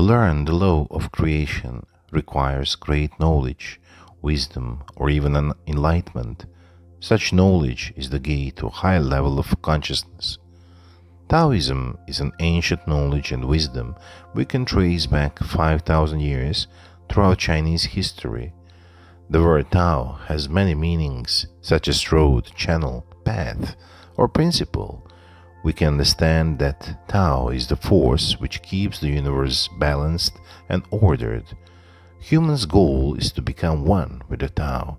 To learn the law of creation requires great knowledge, wisdom, or even an enlightenment. Such knowledge is the gate to a high level of consciousness. Taoism is an ancient knowledge and wisdom we can trace back 5,000 years throughout Chinese history. The word Tao has many meanings, such as road, channel, path, or principle. We can understand that Tao is the force which keeps the universe balanced and ordered. Humans' goal is to become one with the Tao,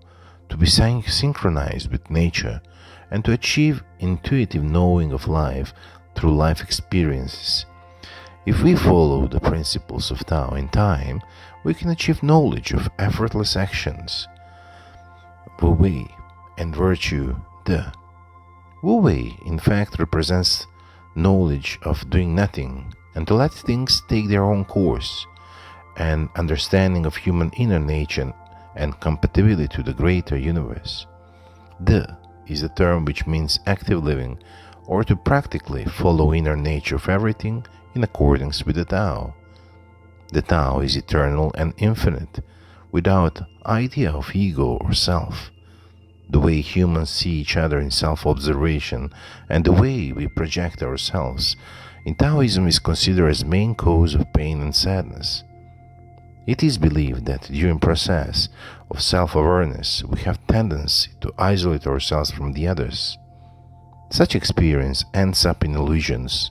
to be synchronized with nature, and to achieve intuitive knowing of life through life experiences. If we follow the principles of Tao in time, we can achieve knowledge of effortless actions. Wu Wei and virtue, De. Wu Wei, in fact, represents knowledge of doing nothing and to let things take their own course, and understanding of human inner nature and compatibility to the greater universe. De is a term which means active living, or to practically follow inner nature of everything in accordance with the Tao. The Tao is eternal and infinite, without idea of ego or self. The way humans see each other in self-observation and the way we project ourselves in Taoism is considered as main cause of pain and sadness. It is believed that during process of self-awareness we have tendency to isolate ourselves from the others. Such experience ends up in illusions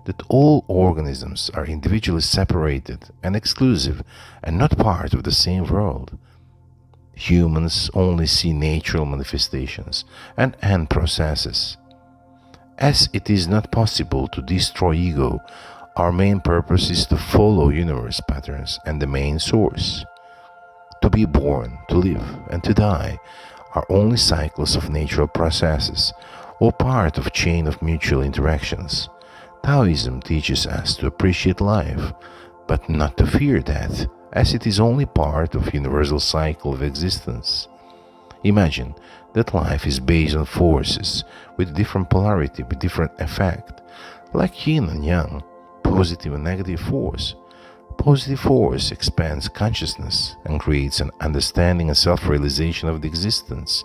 that all organisms are individually separated and exclusive and not part of the same world. Humans only see natural manifestations and end processes. As it is not possible to destroy ego, our main purpose is to follow universe patterns and the main source. To be born, to live, and to die are only cycles of natural processes, or part of a chain of mutual interactions. Taoism teaches us to appreciate life, but not to fear death, as it is only part of universal cycle of existence. Imagine that life is based on forces with different polarity, with different effect, like yin and yang, positive and negative force. Positive force expands consciousness and creates an understanding and self-realization of the existence.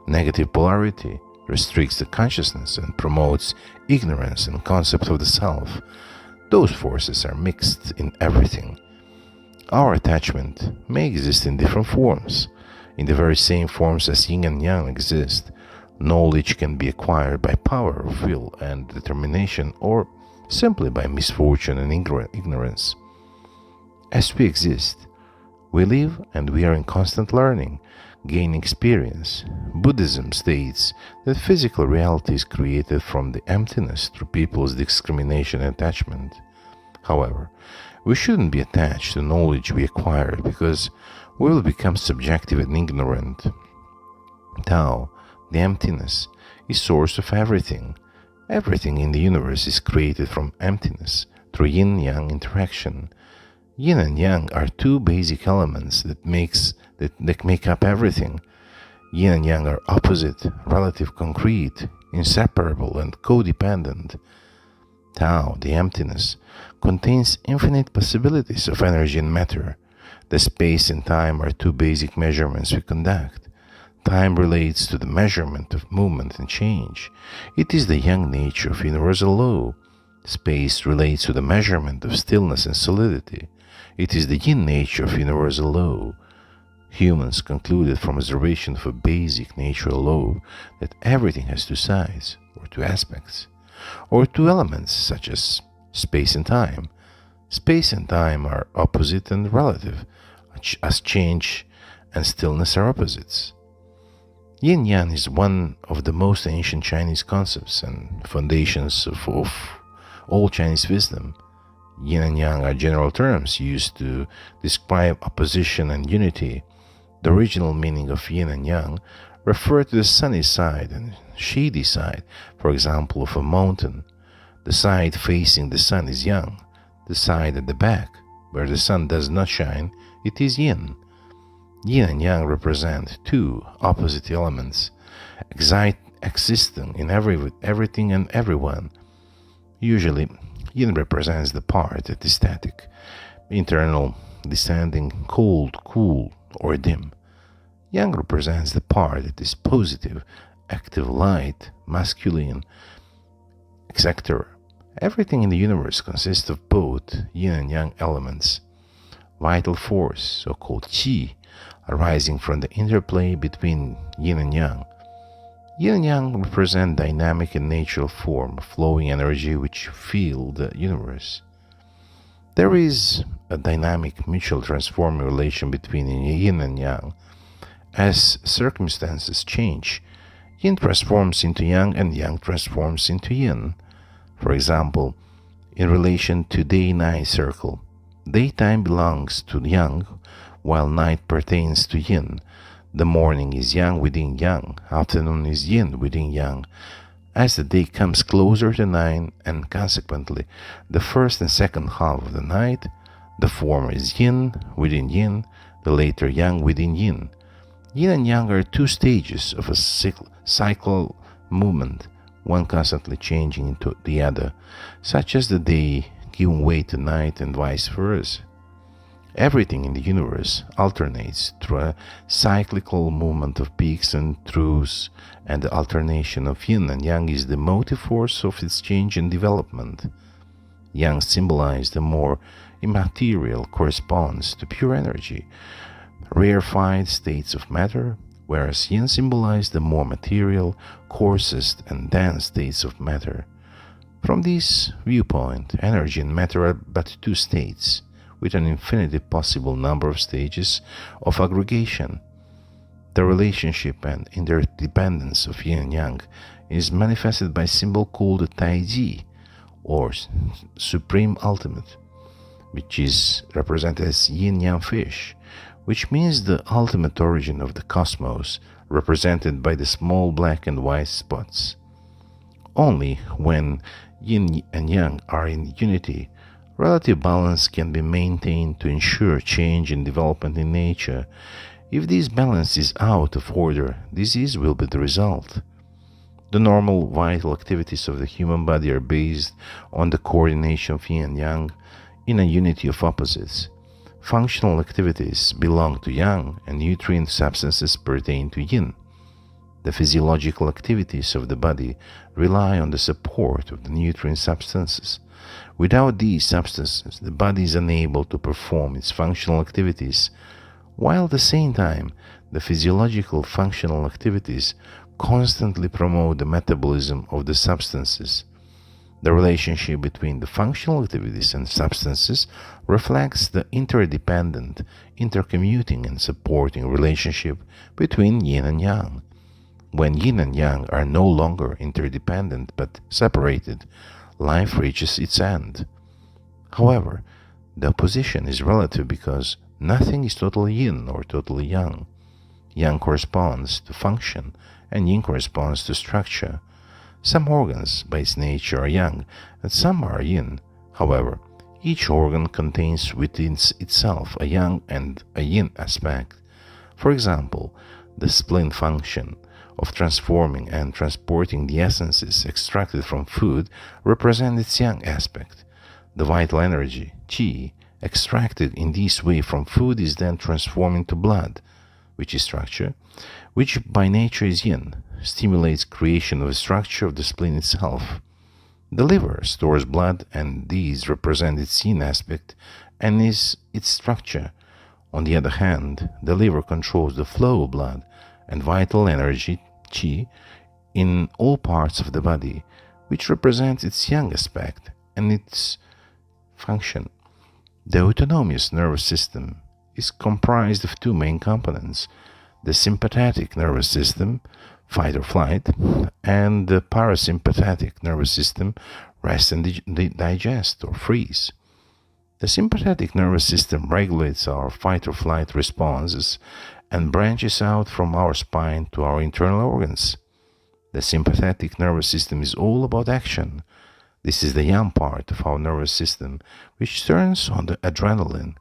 Negative polarity restricts the consciousness and promotes ignorance and concept of the self. Those forces are mixed in everything. Our attachment may exist in different forms. In the very same forms as yin and yang exist, knowledge can be acquired by power of will and determination, or simply by misfortune and ignorance. As we exist, we live and we are in constant learning, gaining experience. Buddhism states that physical reality is created from the emptiness through people's discrimination and attachment. However, we shouldn't be attached to knowledge we acquire because we will become subjective and ignorant. Tao, the emptiness, is source of everything. Everything in the universe is created from emptiness through yin-yang interaction. Yin and yang are two basic elements that make up everything. Yin and yang are opposite, relative, concrete, inseparable, and codependent. Tao, the emptiness, contains infinite possibilities of energy and matter. The space and time are two basic measurements we conduct. Time relates to the measurement of movement and change. It is the yang nature of universal law. Space relates to the measurement of stillness and solidity. It is the yin nature of universal law. Humans concluded from observation of a basic natural law that everything has two sides, or two aspects, or two elements such as space and time. Space and time are opposite and relative, as change and stillness are opposites. Yin-yang is one of the most ancient Chinese concepts and foundations of all Chinese wisdom. Yin and yang are general terms used to describe opposition and unity. The original meaning of yin and yang refer to the sunny side and shady side, for example, of a mountain. The side facing the sun is yang. The side at the back, where the sun does not shine, it is yin. Yin and yang represent two opposite elements, existing in everything and everyone. Usually, yin represents the part that is static, internal, descending, cold, cool, or dim. Yang represents the part that is positive, active, light, masculine, etc. Everything in the universe consists of both yin and yang elements. Vital force, so-called qi, arising from the interplay between yin and yang. Yin and yang represent dynamic and natural form, flowing energy which fill the universe. There is a dynamic, mutual transforming relation between yin and yang. As circumstances change, yin transforms into yang and yang transforms into yin. For example, in relation to day-night circle, daytime belongs to yang, while night pertains to yin. The morning is yang within yang, afternoon is yin within yang. As the day comes closer to night, and consequently the first and second half of the night, the former is yin within yin, the later yang within yin. Yin and yang are two stages of a cyclical movement, one constantly changing into the other, such as the day giving way to night and vice versa. Everything in the universe alternates through a cyclical movement of peaks and troughs, and the alternation of yin and yang is the motive force of its change and development. Yang symbolizes the more immaterial, corresponds to pure energy, rarefied states of matter, whereas yin symbolizes the more material, coarsest, and dense states of matter. From this viewpoint, energy and matter are but two states, with an infinitely possible number of stages of aggregation. The relationship and interdependence of yin and yang is manifested by a symbol called the Taiji, or Supreme Ultimate, which is represented as yin-yang fish, which means the ultimate origin of the cosmos, represented by the small black and white spots. Only when yin and yang are in unity, relative balance can be maintained to ensure change and development in nature. If this balance is out of order, disease will be the result. The normal vital activities of the human body are based on the coordination of yin and yang in a unity of opposites. Functional activities belong to yang, and nutrient substances pertain to yin. The physiological activities of the body rely on the support of the nutrient substances. Without these substances, the body is unable to perform its functional activities, while at the same time, the physiological functional activities constantly promote the metabolism of the substances. The relationship between the functional activities and substances reflects the interdependent, intercommuting, and supporting relationship between yin and yang. When yin and yang are no longer interdependent but separated, life reaches its end. However, the opposition is relative because nothing is totally yin or totally yang. Yang corresponds to function, and yin corresponds to structure. Some organs, by its nature, are yang, and some are yin. However, each organ contains within itself a yang and a yin aspect. For example, the spleen function of transforming and transporting the essences extracted from food represents its yang aspect. The vital energy, qi, extracted in this way from food is then transformed into blood, which is structure, which by nature is yin, stimulates creation of a structure of the spleen itself. The liver stores blood, and these represent its yin aspect and is its structure. On the other hand, the liver controls the flow of blood and vital energy, qi, in all parts of the body, which represents its yang aspect and its function. The autonomous nervous system is comprised of two main components: the sympathetic nervous system, fight or flight, and the parasympathetic nervous system, rest and digest or freeze. The sympathetic nervous system regulates our fight or flight responses and branches out from our spine to our internal organs. The sympathetic nervous system is all about action. This is the yang part of our nervous system, which turns on the adrenaline.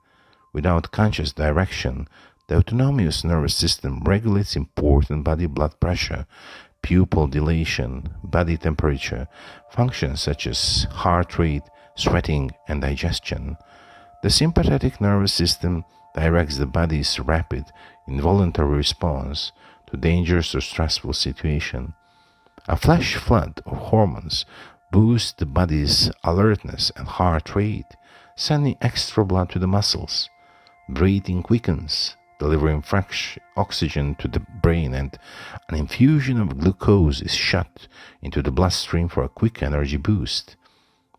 Without conscious direction, the autonomous nervous system regulates important body blood pressure, pupil dilation, body temperature, functions such as heart rate, sweating, and digestion. The sympathetic nervous system directs the body's rapid, involuntary response to dangerous or stressful situation. A flash flood of hormones boosts the body's alertness and heart rate, sending extra blood to the muscles. Breathing quickens, delivering fresh oxygen to the brain, and an infusion of glucose is shot into the bloodstream for a quick energy boost.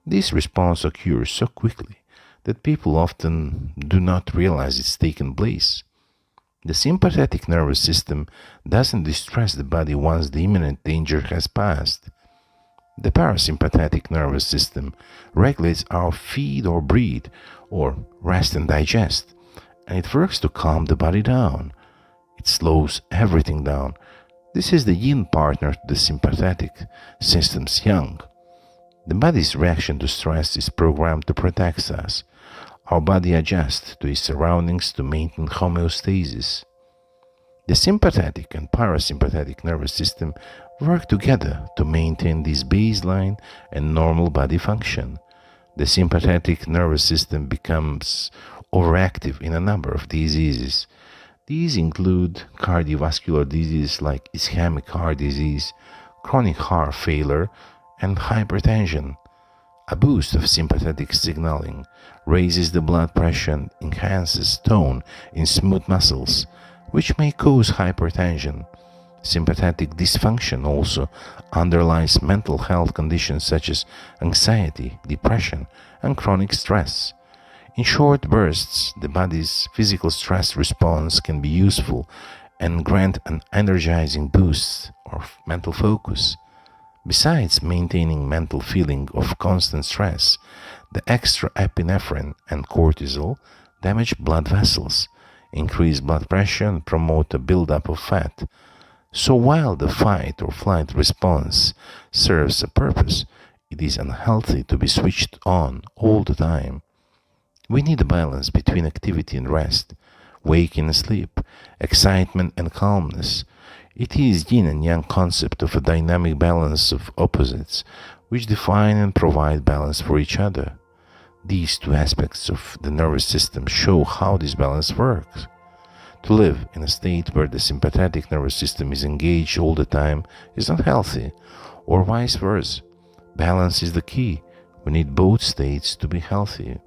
This response occurs so quickly that people often do not realize it's taken place. The sympathetic nervous system doesn't distress the body once the imminent danger has passed. The parasympathetic nervous system regulates our feed or breathe, or rest and digest, and it works to calm the body down. It slows everything down. This is the yin partner to the sympathetic system's yang. The body's reaction to stress is programmed to protect us. Our body adjusts to its surroundings to maintain homeostasis. The sympathetic and parasympathetic nervous system work together to maintain this baseline and normal body function. The sympathetic nervous system becomes overactive in a number of diseases. These include cardiovascular diseases like ischemic heart disease, chronic heart failure, and hypertension. A boost of sympathetic signaling raises the blood pressure and enhances tone in smooth muscles, which may cause hypertension. Sympathetic dysfunction also underlies mental health conditions such as anxiety, depression, and chronic stress. In short bursts, the body's physical stress response can be useful and grant an energizing boost of mental focus. Besides maintaining mental feeling of constant stress, the extra epinephrine and cortisol damage blood vessels, increase blood pressure, and promote a buildup of fat. So while the fight or flight response serves a purpose, it is unhealthy to be switched on all the time. We need a balance between activity and rest, waking and sleep, excitement and calmness. It is yin and yang concept of a dynamic balance of opposites, which define and provide balance for each other. These two aspects of the nervous system show how this balance works. To live in a state where the sympathetic nervous system is engaged all the time is not healthy, or vice versa. Balance is the key. We need both states to be healthy.